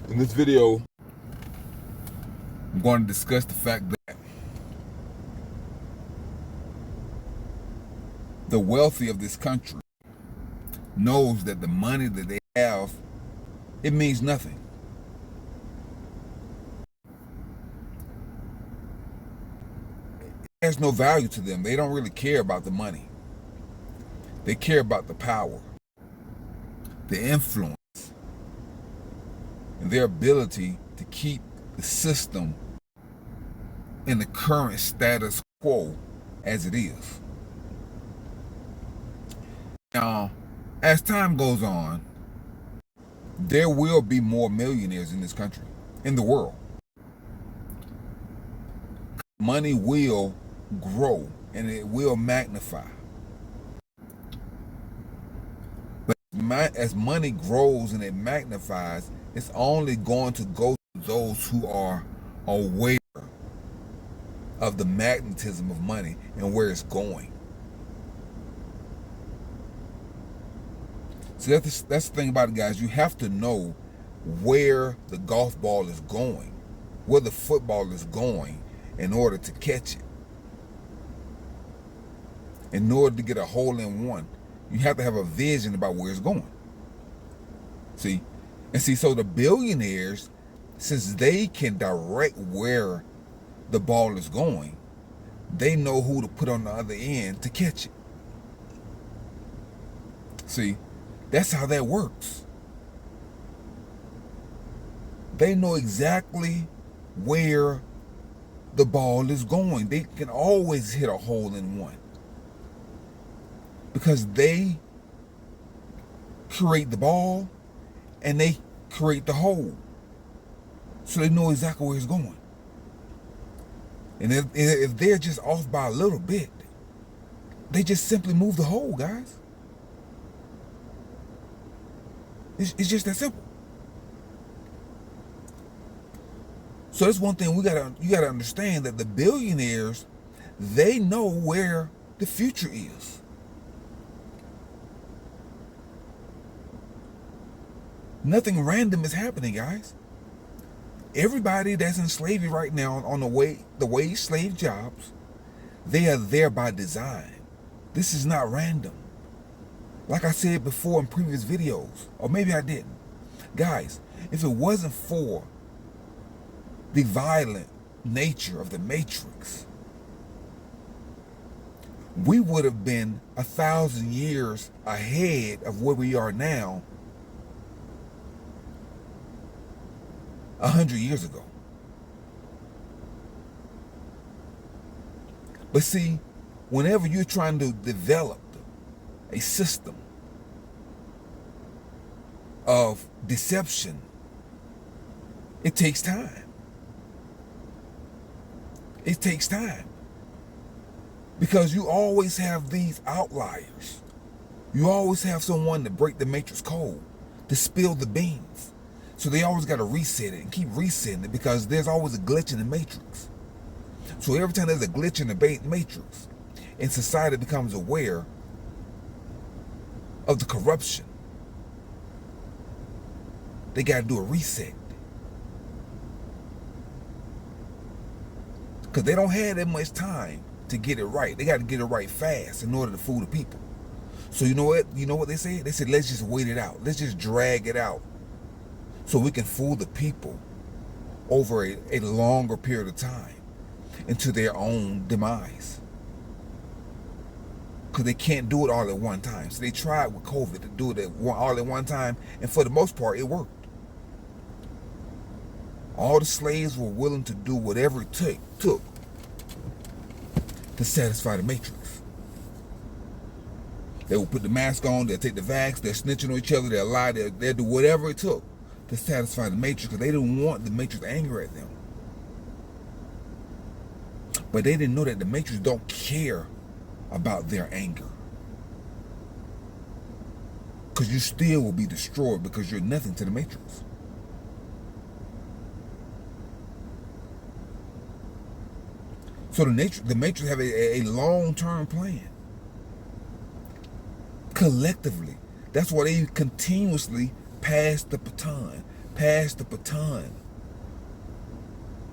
In this video, I'm going to discuss the fact that the wealthy of this country knows that the money that they have, it means nothing. It has no value to them. They don't really care about the money. They care about the power, the influence, and their ability to keep the system in the current status quo as it is. Now, as time goes on, there will be more millionaires in this country, in the world. Money will grow and it will magnify. But as money grows and it magnifies, it's only going to go to those who are aware of the magnetism of money and where it's going. So that's the thing about it, guys. You have to know where the golf ball is going, where the football is going, in order to catch it. In order to get a hole in one, you have to have a vision about where it's going. See? So the billionaires, since they can direct where the ball is going, they know who to put on the other end to catch it. See? That's how that works. They know exactly where the ball is going. They can always hit a hole in one because they create the ball and they create the hole. So they know exactly where it's going. And if they're just off by a little bit, they just simply move the hole, guys. It's just that simple. So that's one thing you gotta understand, that the billionaires, they know where the future is. Nothing random is happening, guys. Everybody that's in slavery right now on the wage slave jobs, they are there by design. This is not random. Like I said before in previous videos, or maybe I didn't. Guys, if it wasn't for the violent nature of the Matrix, we would have been 1,000 years ahead of where we are now 100 years ago. But see, whenever you're trying to develop a system of deception, it takes time. It takes time. Because you always have these outliers. You always have someone to break the matrix code, to spill the beans. So they always got to reset it and keep resetting it, because there's always a glitch in the matrix. So every time there's a glitch in the matrix, and society becomes aware of the corruption, they got to do a reset. Because they don't have that much time to get it right. They got to get it right fast in order to fool the people. So you know what? You know what they said? They said, let's just wait it out. Let's just drag it out so we can fool the people over a longer period of time into their own demise. Because they can't do it all at one time. So they tried with COVID to do it all at one time, and for the most part, it worked. All the slaves were willing to do whatever it took to satisfy the matrix. They would put the mask on, they'll take the vax, they're snitching on each other, they'll lie, they'll do whatever it took to satisfy the matrix, because they didn't want the matrix angry at them. But they didn't know that the matrix don't care about their anger. Because you still will be destroyed, because you're nothing to the matrix. So the matrix have a long-term plan. Collectively. That's why they continuously pass the baton. Pass the baton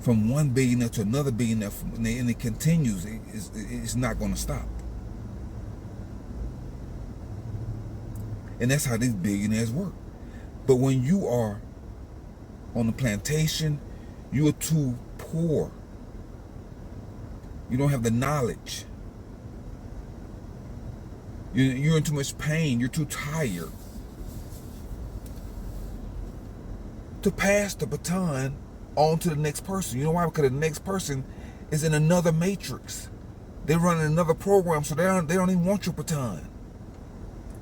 from one billionaire to another billionaire, and it continues. It's not going to stop. And that's how these billionaires work. But when you are on the plantation, you are too poor. You don't have the knowledge. You're in too much pain. You're too tired to pass the baton on to the next person. You know why? Because the next person is in another matrix. They're running another program, so they don't even want your baton.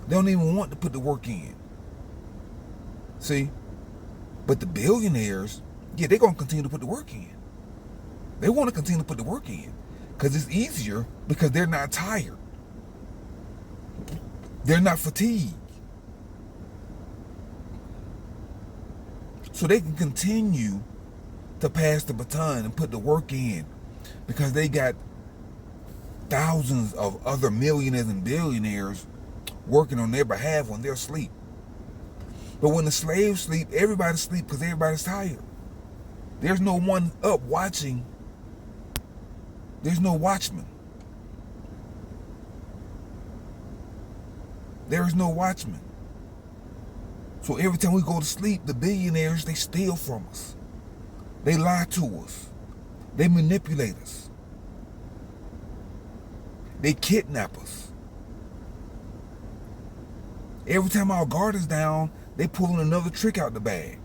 They don't even want to put the work in. See? But the billionaires, yeah, they're going to continue to put the work in. They want to continue to put the work in because it's easier, because they're not tired. They're not fatigued. So they can continue to pass the baton and put the work in because they got thousands of other millionaires and billionaires working on their behalf when they're asleep. But when the slaves sleep, everybody's asleep because everybody's tired. There's no one up watching. There's no watchman. There is no watchman. So every time we go to sleep, the billionaires, they steal from us. They lie to us. They manipulate us. They kidnap us. Every time our guard is down, they pulling another trick out the bag.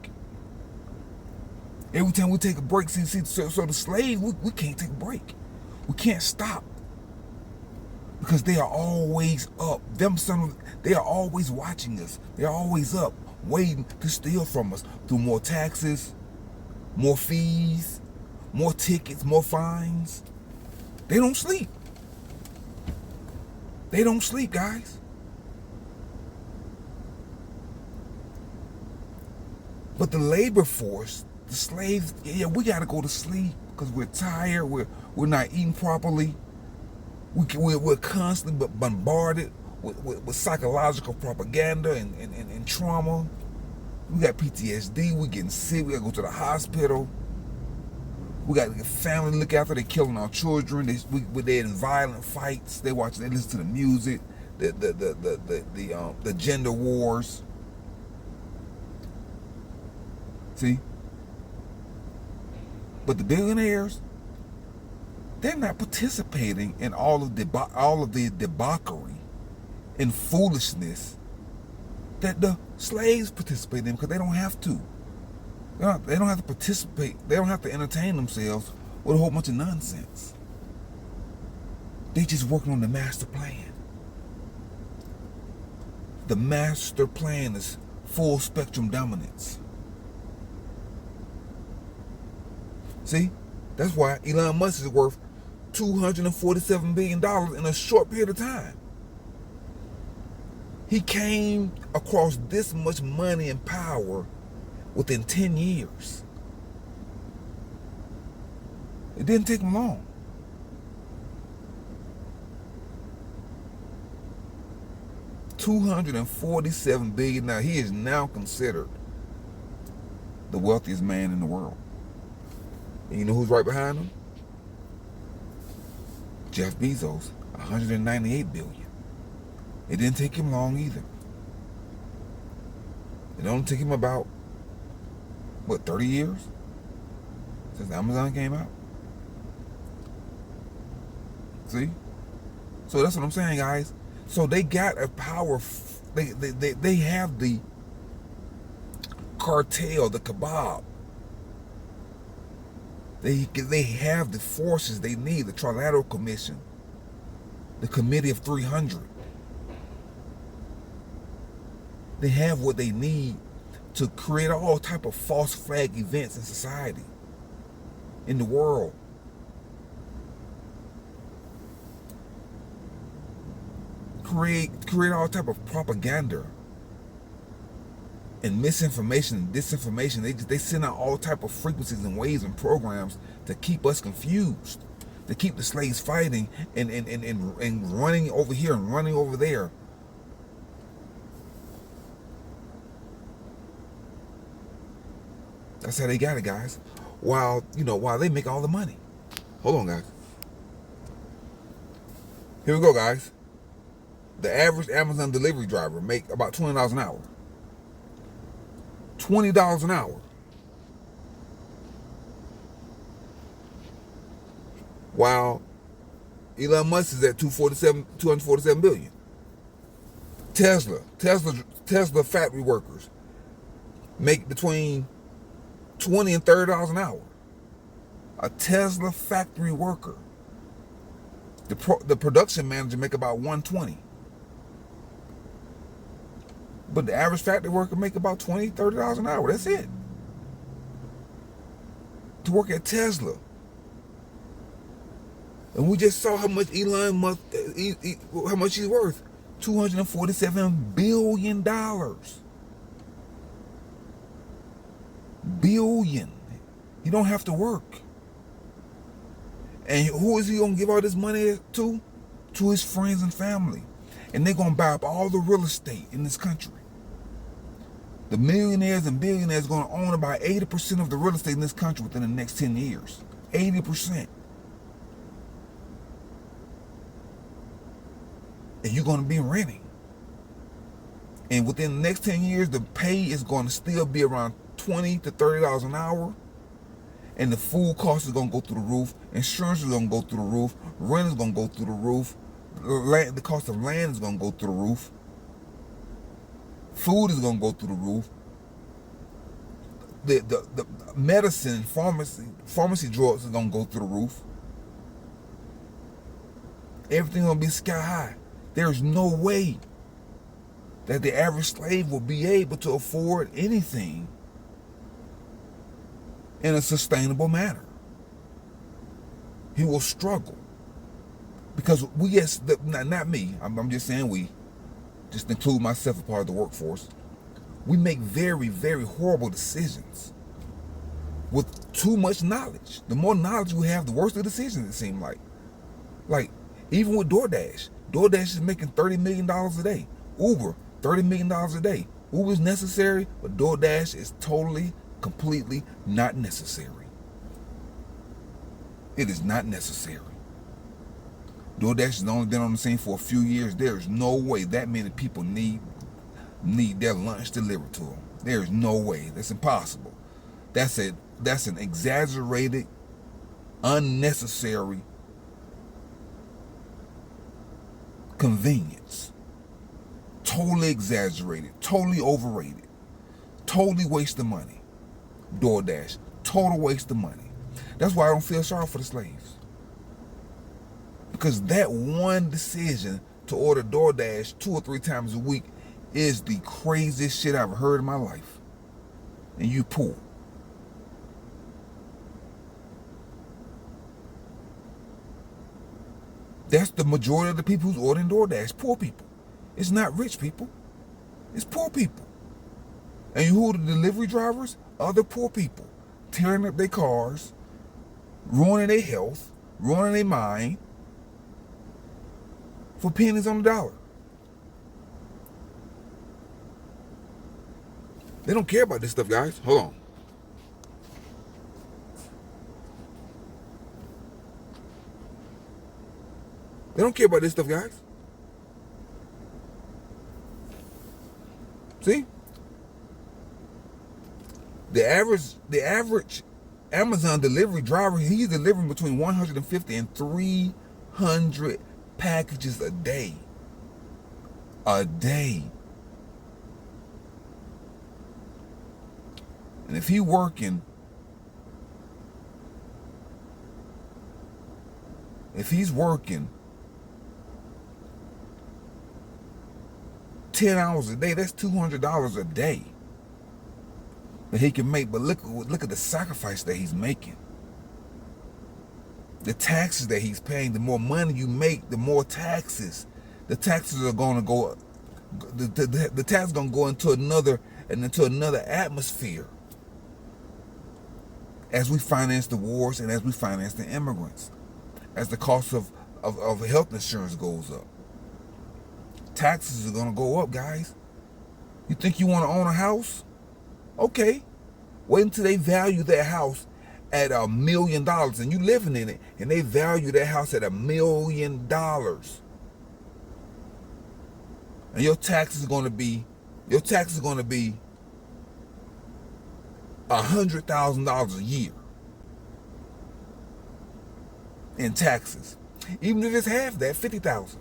Every time we take a break, so the slave, we can't take a break. We can't stop. Because they are always up. They are always watching us. They're always up, waiting to steal from us through more taxes, more fees, more tickets, more fines. They don't sleep. They don't sleep, guys. But the labor force, the slaves, yeah, we got to go to sleep because we're tired. We're not eating properly. We're constantly bombarded with psychological propaganda and trauma. We got PTSD. We're getting sick. We got to go to the hospital. We got to get family to look after. They're killing our children. They're in violent fights. They listen to the music, the gender wars. See? But the billionaires, they're not participating in all of the debauchery and foolishness that the slaves participate in because they don't have to. They don't have to participate. They don't have to entertain themselves with a whole bunch of nonsense. They just working on the master plan. The master plan is full spectrum dominance. See? That's why Elon Musk is worth $247 billion in a short period of time. He came across this much money and power within 10 years. It didn't take him long. $247 billion. Now he is now considered the wealthiest man in the world. And you know who's right behind him? Jeff Bezos, $198 billion. It didn't take him long either. It only took him about, 30 years since Amazon came out? See? So that's what I'm saying, guys. So they got a power. They have the cartel, the cabal. They have the forces they need, the Trilateral Commission, the Committee of 300. They have what they need to create all type of false flag events in society, in the world. Create all type of propaganda and misinformation and disinformation. They send out all type of frequencies and waves and programs to keep us confused, to keep the slaves fighting and running over here and running over there. That's how they got it, guys. While they make all the money. Hold on, guys. Here we go, guys. The average Amazon delivery driver make about $20 an hour. $20 an hour. While Elon Musk is at 247 billion. Tesla factory workers make between $20 and $30 an hour. A Tesla factory worker, the production manager make about $120. But the average factory worker make about $20, $30 an hour. That's it. To work at Tesla. And we just saw how much Elon Musk, how much he's worth. $247 billion. Billion. He don't have to work. And who is he going to give all this money to? To his friends and family. And they're going to buy up all the real estate in this country. The millionaires and billionaires are going to own about 80% of the real estate in this country within the next 10 years. 80%. And you're going to be renting. And within the next 10 years, the pay is going to still be around $20 to $30 an hour. And the food cost is going to go through the roof. Insurance is going to go through the roof. Rent is going to go through the roof. The cost of land is going to go through the roof. Food is going to go through the roof. The medicine, pharmacy drugs is going to go through the roof. Everything going to be sky high. There's no way that the average slave will be able to afford anything in a sustainable manner. He will struggle. Because not me, I'm just saying we, just include myself a part of the workforce, we make very, very horrible decisions with too much knowledge. The more knowledge we have, the worse the decisions it seems like. Like, even with DoorDash. DoorDash is making $30 million a day. Uber, $30 million a day. Uber is necessary, but DoorDash is totally, completely not necessary. It is not necessary. DoorDash has only been on the scene for a few years. There is no way that many people need their lunch delivered to them. There is no way. That's impossible. That's an exaggerated, unnecessary convenience. Totally exaggerated, totally overrated, totally waste of money. DoorDash, total waste of money. That's why I don't feel sorry for the slaves. Because that one decision to order DoorDash 2 or 3 times a week is the craziest shit I've heard in my life. And you poor. That's the majority of the people who's ordering DoorDash. Poor people. It's not rich people. It's poor people. And who are the delivery drivers? Other poor people. Tearing up their cars, ruining their health, ruining their mind, for pennies on the dollar. They don't care about this stuff, guys. Hold on. They don't care about this stuff, guys. See? The average Amazon delivery driver, he's delivering between 150 and 300 packages a day. A day. And if he's working 10 hours a day, that's $200 a day that he can make. But look at the sacrifice that he's making. The taxes that he's paying. The more money you make, the more taxes. The taxes are going to go. The tax is going to go into another atmosphere as we finance the wars and as we finance the immigrants, as the cost of health insurance goes up. Taxes are going to go up, guys. You think you want to own a house? Okay. Wait until they value their house at $1 million and you living in it, and they value their house at $1 million. And your taxes are going to be $100,000 a year in taxes. Even if it's half that, $50,000.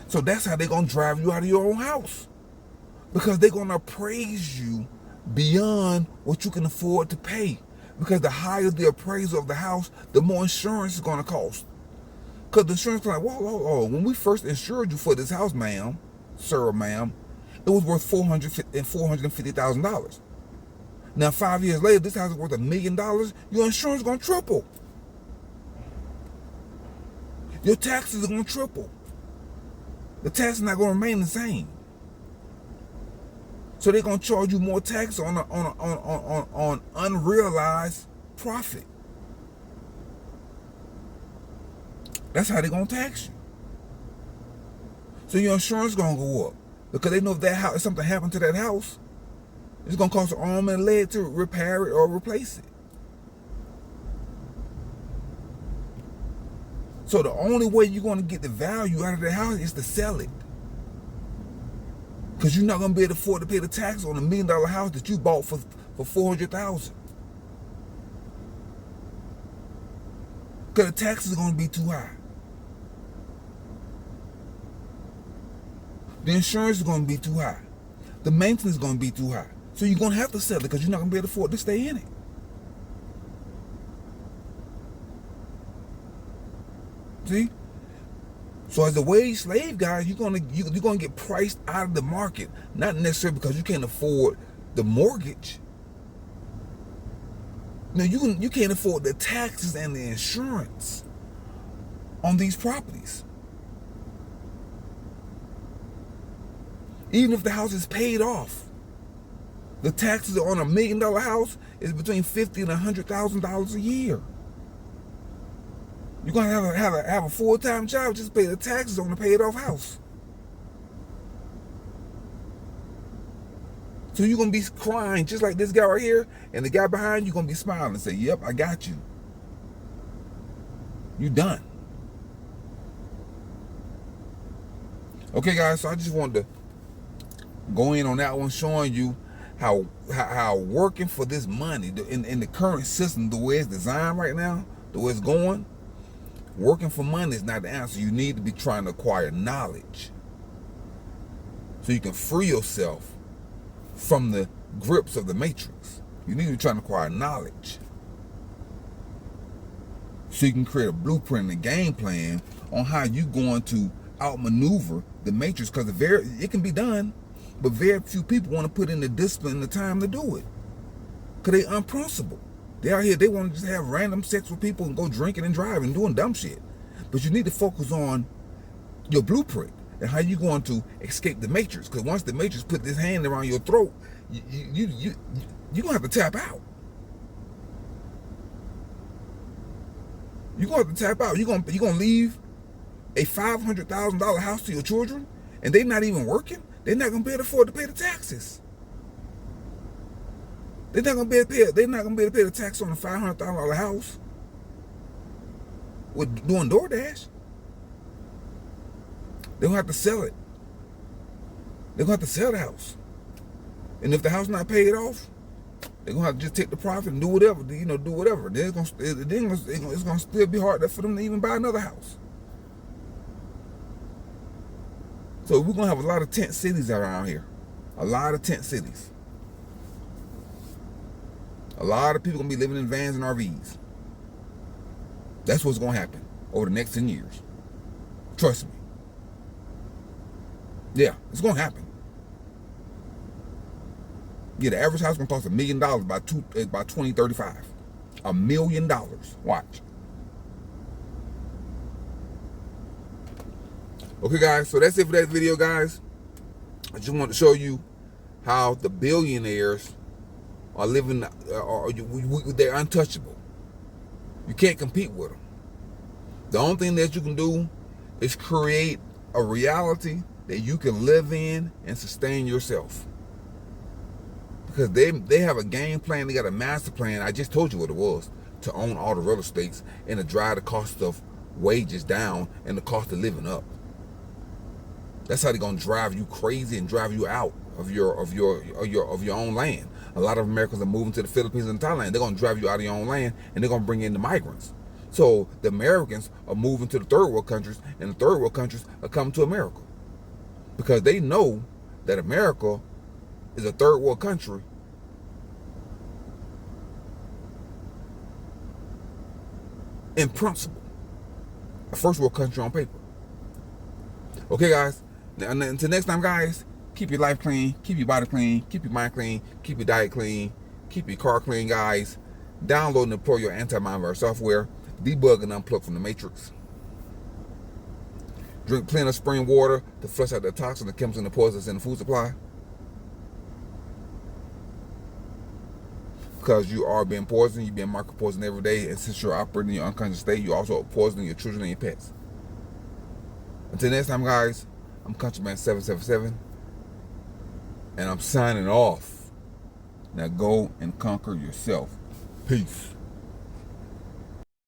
So that's how they're going to drive you out of your own house. Because they're going to appraise you beyond what you can afford to pay. Because the higher the appraisal of the house, the more insurance is going to cost. Because the insurance is like, whoa, when we first insured you for this house, ma'am, sir or ma'am, it was worth $450,000. Now, 5 years later, this house is worth $1 million. Your insurance is going to triple. Your taxes are going to triple. The taxes are not going to remain the same. So they're going to charge you more tax on unrealized profit. That's how they're going to tax you. So your insurance is going to go up. Because they know if something happened to that house, it's going to cost an arm and a leg to repair it or replace it. So the only way you're going to get the value out of the house is to sell it. Because you're not going to be able to afford to pay the tax on $1 million house that you bought for $400,000. Because the taxes are going to be too high. The insurance is going to be too high. The maintenance is going to be too high. So you're going to have to sell it because you're not going to be able to afford to stay in it. See? So as a wage slave, guys, you're gonna get priced out of the market, not necessarily because you can't afford the mortgage. No, you can't afford the taxes and the insurance on these properties. Even if the house is paid off, the taxes on $1 million house is between $50,000 and $100,000 a year. You're gonna have a full-time job just to pay the taxes on the paid-off house. So you're gonna be crying just like this guy right here, and the guy behind you gonna be smiling and say, "Yep, I got you. You done." Okay, guys. So I just wanted to go in on that one, showing you how working for this money in the current system, the way it's designed right now, the way it's going. Working for money is not the answer. You need to be trying to acquire knowledge so you can free yourself from the grips of the matrix. You need to be trying to acquire knowledge so you can create a blueprint and a game plan on how you're going to outmaneuver the matrix, because it can be done, but very few people want to put in the discipline and the time to do it because they're unprincipled. They out here, they want to just have random sex with people and go drinking and driving and doing dumb shit. But you need to focus on your blueprint and how you're going to escape the matrix. Because once the matrix put this hand around your throat, you're going to have to tap out. You're going to have to tap out. You're going to leave a $500,000 house to your children and they're not even working. They're not going to be able to afford to pay the taxes. They're not gonna be able to pay the tax on a $500,000 house with doing DoorDash. They're gonna have to sell it. They're gonna have to sell the house. And if the house not paid off, they're gonna have to just take the profit and do whatever, do whatever. Then it's gonna still be hard for them to even buy another house. So we're gonna have a lot of tent cities around here. A lot of tent cities. A lot of people going to be living in vans and RVs. That's what's going to happen over the next 10 years. Trust me. Yeah, it's going to happen. Yeah, the average house is going to cost $1 million by 2035. $1 million. Watch. Okay, guys, so that's it for that video, guys. I just wanted to show you how the billionaires are living, they're untouchable. You can't compete with them. The only thing that you can do is create a reality that you can live in and sustain yourself. Because they have a game plan, they got a master plan. I just told you what it was, to own all the real estates and to drive the cost of wages down and the cost of living up. That's how they're gonna drive you crazy and drive you out of your own land. A lot of Americans are moving to the Philippines and Thailand. They're gonna drive you out of your own land, and they're gonna bring in the migrants. So the Americans are moving to the third world countries, and the third world countries are coming to America because they know that America is a third world country in principle, a first world country on paper. Okay, guys. Until next time, guys, keep your life clean, keep your body clean, keep your mind clean, keep your diet clean, keep your car clean, guys. Download and deploy your anti-malware software. Debug and unplug from the matrix. Drink plenty of spring water to flush out the toxins, the chemicals, and the poisons in the food supply. Because you are being poisoned, you're being market poisoned every day, and since you're operating in your unconscious state, you're also poisoning your children and your pets. Until next time, guys, I'm Countryman 777, and I'm signing off. Now go and conquer yourself. Peace.